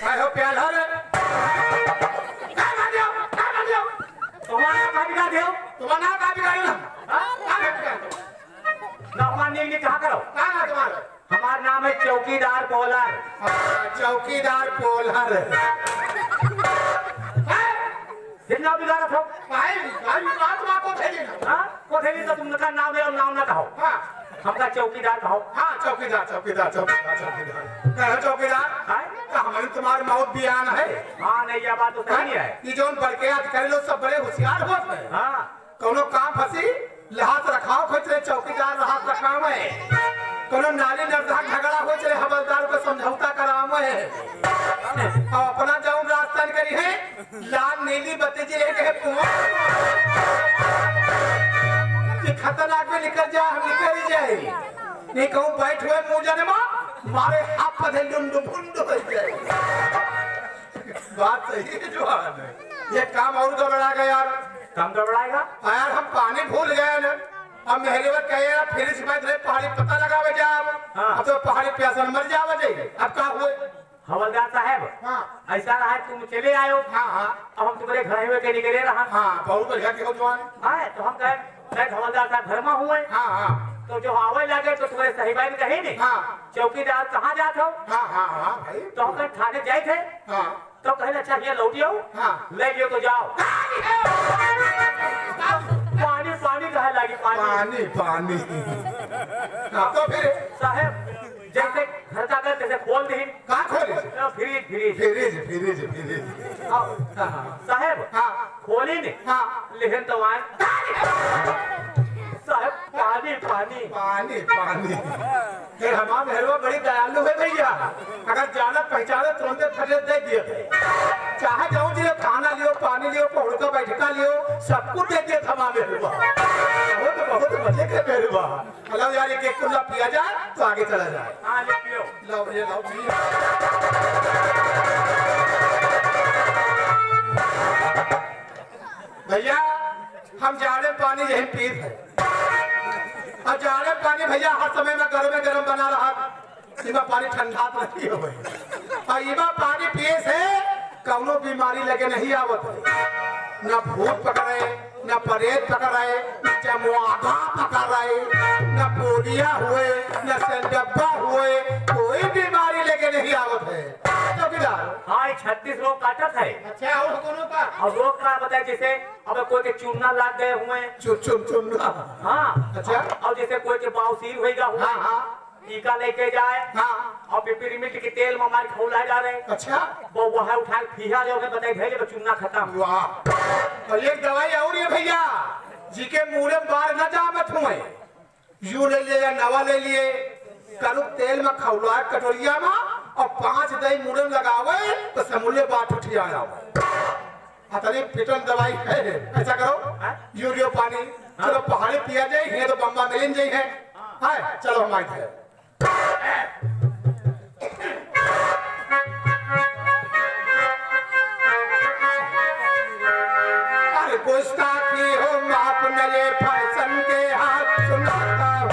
काय हो प्याला रे काय मारियो तुम्हारा का बिगाड़ दियो तुम्हारा का बिगाड़ ना ना हमारे ने कहा करो का ना तुम्हारा हमारा नाम है चौकीदार पोलर चौकीदार पोलर जितना बिगाड़ा था भाई बात को थैली हां को थैली तो तुमने का नाम है और नाम ना कहो हां हमका चौकीदार कहो हां चौकीदार कहो चौकीदार हां तो हमारी तुम्हारी मौत बयान है हां नहीं ये बात तो सही है ये जोन बड़के आज करे लो सब बड़े होशियार होते हैं हां कोनो काम फंसी लहात रखाव खोजरे चौकीदार लहात रखाव है कोनो नाली नर्दा झगड़ा हो चले हवलदार को समझौता कराव है और अपना जाऊं रास्ता करी है लाल नीली बत्ती जी है कि खतरनाक में निकल जा हम निकल जाए नहीं कहूं बैठ हुए मुंह जाने मां मारे हाथ पधे डुंडु भुंडु हो जाए बात सही है जो है ये काम और गड़बड़ा गया यार काम गड़बड़ाएगा यार हम पानी भूल गए ना अब मेहरेवर कहे यार फिर इस बात रे पहाड़ी पता लगावे जा अब तो पहाड़ी प्यासा मर जावे जाए अब का हुए हवलदार साहब हां ऐसा रहा तुम चले आयो हां हां अब हम तुम्हारे घर में के निकले रहा हां बहुत बढ़िया के हो जवान हां तो हम कहे शायद हवलदार साहब घर में हुए हां हां तो जो आवे लगे तो तुम्हारे सही बात कहे नहीं हां चौकीदार कहां जात हो हां हां हां भाई तो हम थाने जाए थे हां तो कहले अच्छा ये लौटियो हां ले लियो तो जाओ पानी पानी कहे लगी पानी पानी तो फिर साहब जैसे घर का घर जैसे खोल दी कहाँ खोले fridge fridge fridge fridge fridge साहब हाँ खोली ने हाँ लेकिन तो साहब पानी पानी पानी पानी फिर हमारा मेहरबा बड़ी दयालु है भैया अगर जाना पहचाना तुरंत फटे दे दिए चाहे जाऊं जी खाना लियो पानी लियो पौड़ का बैठका लियो सब कुछ दे दिया था हमारा मेहरबा बहुत मजे के मेहरबा हेलो यार एक कुल्ला पिया जाए तो आगे चला जाए हाँ ले पियो लो ये लो भैया हम जाड़े पानी यही पीते हैं और जाड़े पानी भैया हर समय में गरम बना रहा इमा पानी ठंडा नहीं हो और इमा पानी पिए से कौनो बीमारी लगे नहीं आवत न भूत पकड़े न परेत पकड़े न चमुआगा पकड़े न पोलिया हुए न संडब्बा हुए कोई बीमारी लगे नहीं आवत है हाँ 36 रोग काटत है अच्छा और कोनो का और रोग का बताए जैसे अब कोई के चूना लाग गए हुए चूना हाँ अच्छा और जैसे कोई के बाउसीर होएगा हुआ हाँ हाँ टीका लेके जाए हाँ और पिपरीमिंट के तेल में हमारे खौला जा रहे अच्छा वो वहाँ उठा फीहा जो बताए भेजे तो चूना खत्म वाह और एक दवाई और ये भैया जी के मुँह में बार न जामत हुए यू ले लिया नवा ले लिए कल तेल में खौला कटोरिया में और 5 दही मुड़न लगावे तो समूले बात उठी आया अतनी पिटन दवाई है ऐसा करो यूरियो पानी चलो पहाड़ी पिया जाए ये तो बम्बा मिलन जाए है हाय चलो हम आए थे अरे कोस्ता की हो माप नले फैशन के हाथ सुनाता हो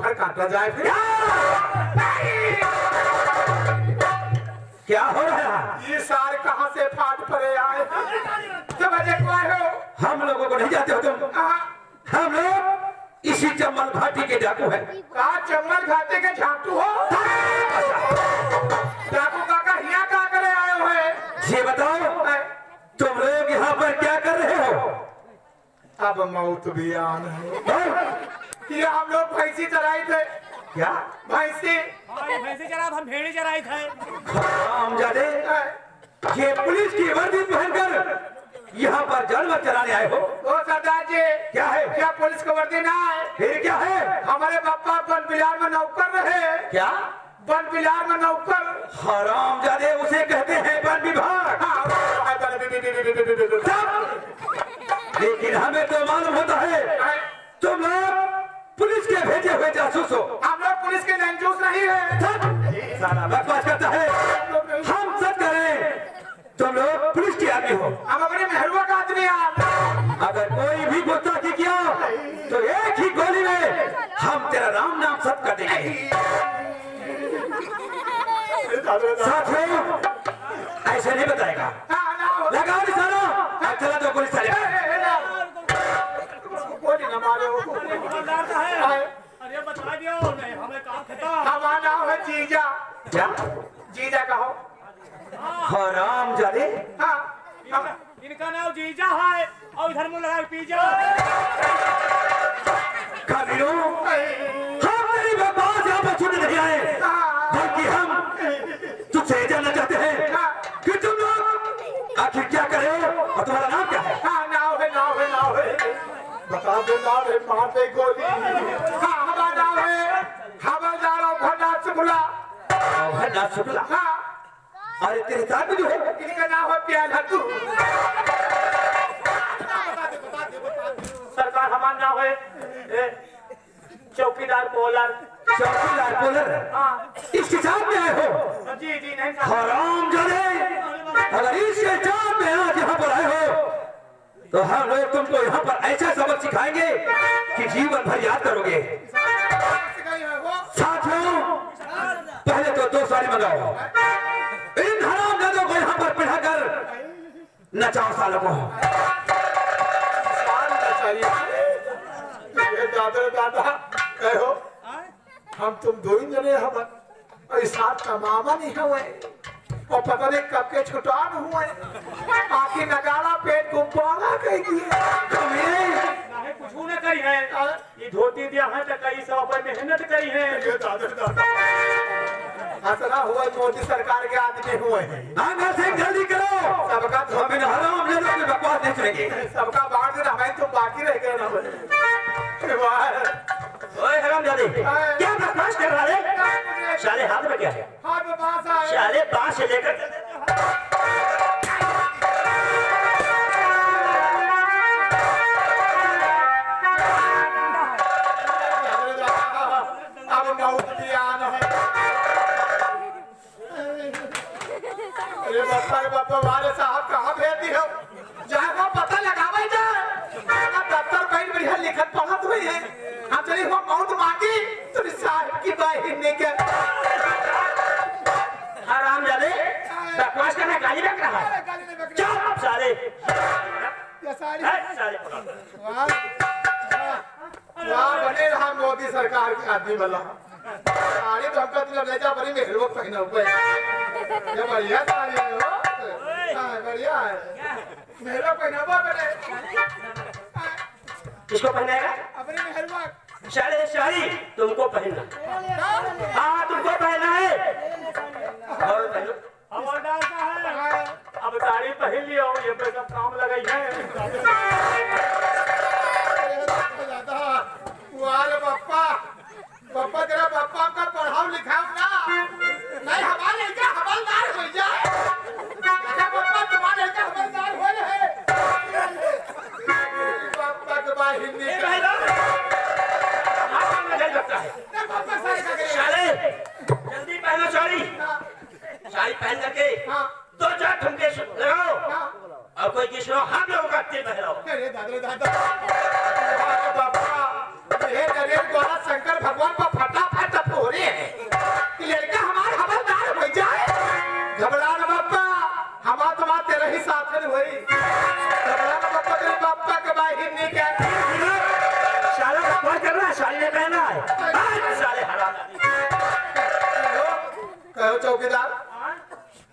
बम्फर काटा जाए फिर। क्या हो रहा है? ये सार कहाँ से फाट पड़े आए? तुम अजय कौन हो? हम लोगों को नहीं जाते हो तुम? हम लोग इसी चम्बल घाटी के डाकू हैं। कहा चम्बल घाटी के झाटू हो? डाकू काका यहाँ क्या करे आए हो? ये बताओ तुम लोग यहाँ पर क्या कर रहे हो? अब मौत भी आन है। ये हम लोग भैंसी चराई थे। क्या भैंसी? भैंसी चरा, हम भेड़ी चराई थे। हमजादे, ये पुलिस की वर्दी पहनकर यहाँ पर जानवर चराने आए हो? ओ सरदार जी, क्या है? क्या पुलिस को वर्दी ना है? फिर क्या है? हमारे पापा वन बिहार में नौकर रहे। क्या वन बिहार में नौकर? हरामजादे उसे कहते हैं वन विभाग। लेकिन हमें तो मालूम होता है तुम लोग पुलिस के भेजे हुए जासूस हो। हम लोग पुलिस के जासूस नहीं है। सारा बकवास करता है। हम सच करें तुम लोग पुलिस के आदमी हो। हम अपने मेहरुआ का आदमी हैं। अगर कोई भी गुस्ताखी किया तो एक ही गोली में हम तेरा राम नाम सत कर देंगे। साथियों ऐसे नहीं बताएगा। लगाओ निशाना। चला दो पुलिस वाले। गोली न मारे हो। अरे बता दियो नहीं हमें काम खता। हमारा नाम है जीजा। क्या जीजा कहो। हरामजादे? हाँ, इनका नाम जीजा है और इधर मुंह लगा पीजा। कबीरों, हम तेरी बकवास यहाँ पर सुनने नहीं आए, बल्कि हम तुझसे जानना चाहते हैं कि तुम लोग आखिर क्या कर रहे हो और तुम्हारा नाम क्या है? हाँ, नाव है। बता दो नाव है, मार दे गोली। हाँ, हमारा नाम है हवलदार अवघरनाथ शुक्ला। अवघरनाथ शुक्ला? हाँ, अरे तेरे साथ में जो है इनका नाम है प्याल हट्टू। सरकार हमारा नाम है चौकीदार पोलर। चौकीदार पोलर? इसके साथ में आए हो? जी नहीं। हरामजादे, अगर इसके साथ में आज यहाँ पर आए हो तो हम लोग तुमको यहाँ पर ऐसा सबक सिखाएंगे कि जीवन भर याद करोगे। साथियों पहले तो 2 साड़ी मंगाओ। इन हरामजादों को यहाँ पर पिढ़ाकर नचाओ सालों को। दादा कहो हम तुम दो ही जने हम साथ का मामा नहीं हुए और पता नहीं कब के छुटान हुए। आखिर नगाड़ा पेट गुब्बारा कह दिए। कुछ न करी है। ये धोती दिया है तो कई सौ पर मेहनत करी है। हसना हुआ मोदी सरकार के आदमी हुए हैं। आगे से जल्दी करो। सबका हम इन हरामजादों की बकवास नहीं सुनेंगे। सबका बांट देना, हमें तुम बाकी रह गए ना। ओए हरामजादे, क्या बकवास कर रहा है? साले हाथ में क्या है? हाथ में बांस है। साले बांस से लेकर अब बहुत ज्ञान है। अरे बापा वाले साहब कहाँ भेज दी हो? जाएगा पता लगावे जाए। दफ्तर कहीं बढ़िया लिखत पढ़त हुई है। हम चलिए वो बहुत मांगी तो साहब की बाई ने के हरामजादे बकवास करना गाली बक रहा है। चुप साले। ये सारी साले वाह बने रहा मोदी सरकार के आदमी वाला। साड़ी तो हमका तुम ले जा बड़ी मेहरबो पहना हुआ है। ये बढ़िया साड़ी है हो। हां बढ़िया है। मेहरबो पहना हुआ बने। किसको पहनाएगा? अपनी मेहरबो। साले साड़ी तुमको पहनना। हाँ तुमको पहनना है। और पहनो। हवलदार का है। अब साड़ी पहन लियो, ये पे सब काम लगाई है। वाले पप्पा पप्पा तेरा पप्पा का पढ़ाओ लिखाओ ना। नहीं हमारे लड़का हवलदार हो जाए। बेटा पप्पा तुम्हारे लड़का हवलदार हो रहे। पप्पा के बाद हिंदी लगता है। पप्पा सारे का साले कहो चौकीदार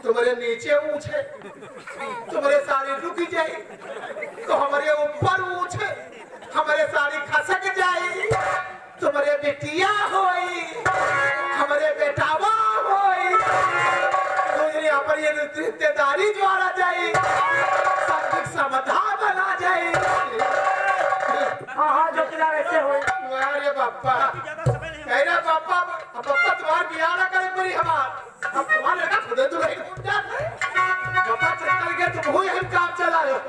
तुम्हारे नीचे ऊंच है, तुम्हारे साड़ी रुक जाए तो हमारे ऊपर ऊंच है, हमारे साड़ी खसक जाए, तुम्हारे बेटिया होई, हमारे बेटावा होई, यहाँ पर ये रिश्तेदारी द्वारा जाए, सब समाधान बना जाए। हाँ चौकीदार ऐसे हो। अरे बापा, कह रहे बापा, बापा तुम्हारा बियाह ना करे पूरी हमार, अब तुम्हारे लगा खुदे तो नहीं घूम जाते, बापा चल गए तुम हुई हम काम चला रहे हो।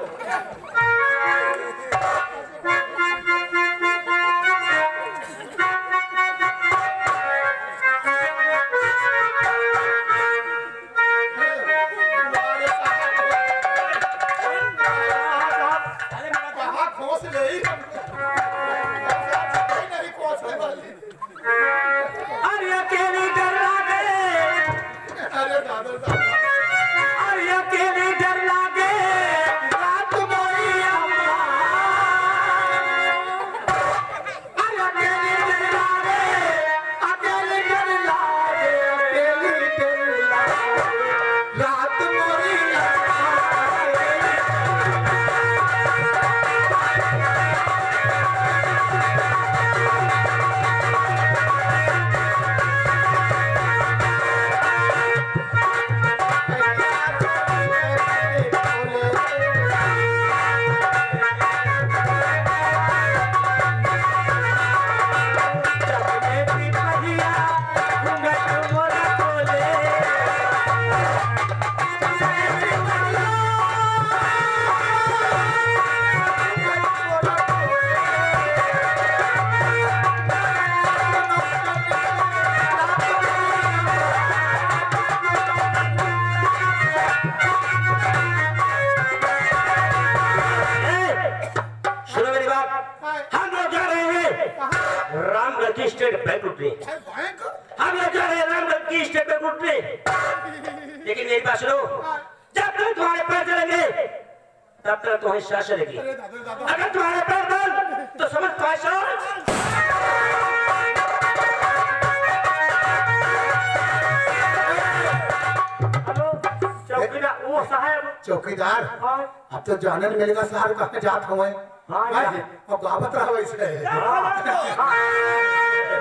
स्टेट बैंक उठने हम लोग जा रहे हैं रामगढ़ की स्टेट बैंक उठने, लेकिन मेरी बात सुनो, जब तक तुम्हारे पैर चलेंगे तब तक तुम्हें सांस चलेगी, अगर तुम्हारे पैर बंद तो समझ पाए। चौकीदार वो साहब चौकीदार अब तो जानने मिलेगा साहब कहाँ जात हुए और गावत रहा वैसे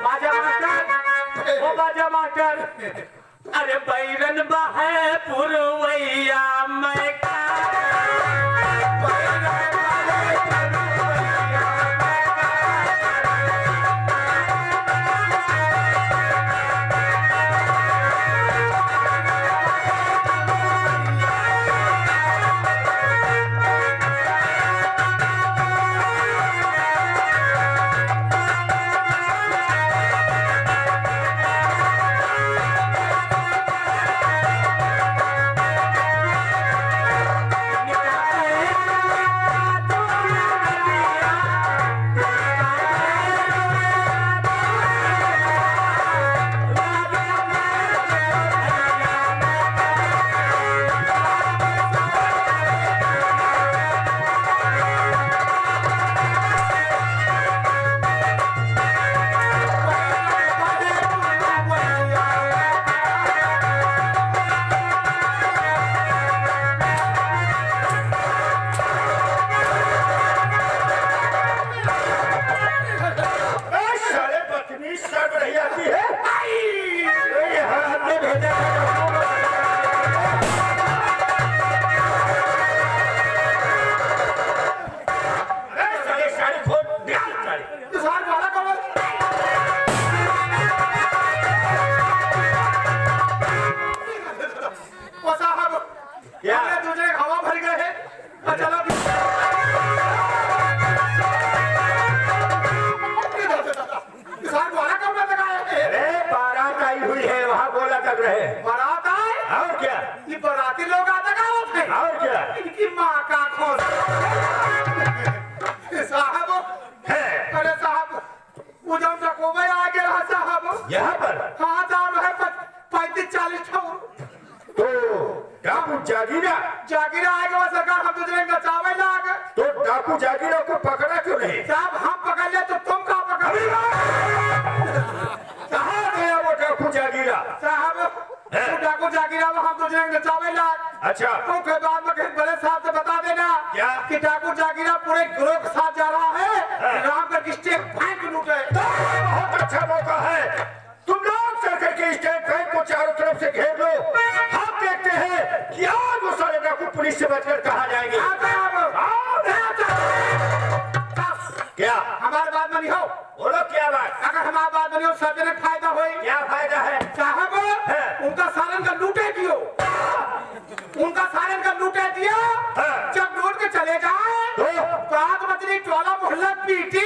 बाजा मास्टर, ओ बाजा मास्टर, अरे बैरन बहे पुरवैया मैं बराती लोग आता है और क्या इनकी माँ का खोज साहब है। अरे साहब मुझे डकोबे आ गया साहब यहाँ पर। हाँ दाम है 35-40 तो डाकू जागीरा आएगा सरकार, हम दूसरे का चावल लाग तो डाकू जागीरा को पकड़ा क्यों नहीं? साहब हम पकड़ ले तो तुम कहाँ पकड़ ठाकुर जागीरा वहाँ तुझे नचावे ला। अच्छा। तो के बाद में कहीं बड़े साहब से बता देना क्या कि ठाकुर जागीरा पूरे गिरोह के साथ जा रहा है रामगढ़ की स्टेट बैंक लूटे। बहुत अच्छा मौका है, तुम लोग चल करके स्टेट बैंक को चारों तरफ से घेर लो। हम देखते हैं कि आज वो सारे डाकू पुलिस से बचकर कहाँ जाएंगे। क्या हमारे बात में नहीं हो, बोलो क्या बात। अगर हमारे बात में नहीं हो सार्वजनिक फायदा हो। क्या फायदा है साहब उनका सालन का लूटे दियो, उनका सालन का लूटे दिया। जब लूट के चले जाए तो रात बजरी टोला मोहल्ला पीटी